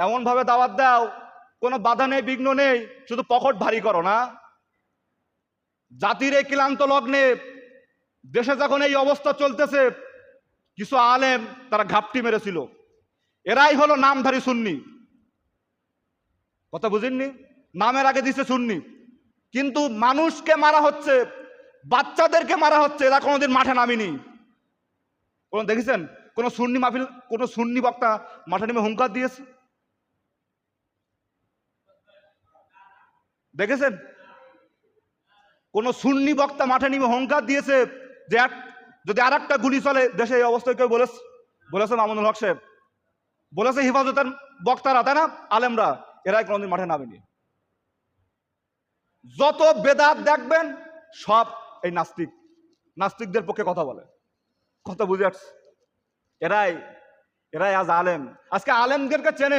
এমন ভাবে দাওয়াত দাও, কোনো বাধা নেই, বিঘ্ন নেই, শুধু পকেট ভারী করো না। জাতির এই ক্লান্ত লগ্নে দেশে যখন এই অবস্থা চলতেছে, কিছু আলেম তারা ঘাপটি মেরেছিল। এরাই হলো নামধারী সুন্নি। কথা বুঝেননি? নামের আগে দিছে সুন্নি, কিন্তু মানুষকে মারা হচ্ছে, বাচ্চাদেরকে মারা হচ্ছে। এরা কোনোদিন মাঠে নামিনি। কোন দেখেছেন কোন সুন্নি মাহফিল, কোন সুন্নি বক্তা মাঠে নেমে হুঙ্কার দিয়েছে? দেখেছেন কোন সুন্নি বক্তা মাঠে নেমে হুঙ্কার দিয়েছে যে যদি আর একটা গুলি চলে দেশে এই অবস্থায়? কেউ বলেছে মামুনুল হক সাহেব, বলেছে হেফাজতের বক্তারা, তাই না, আলেমরা, এরাই কোনোদিন মাঠে নামেনি। যত বেদাত দেখবেন সব এই নাস্তিকদের পক্ষে কথা বলে। কথা বুঝে আসছে? এরাই এরাই আজ আলেম। আজকে আলেমদেরকে চেনে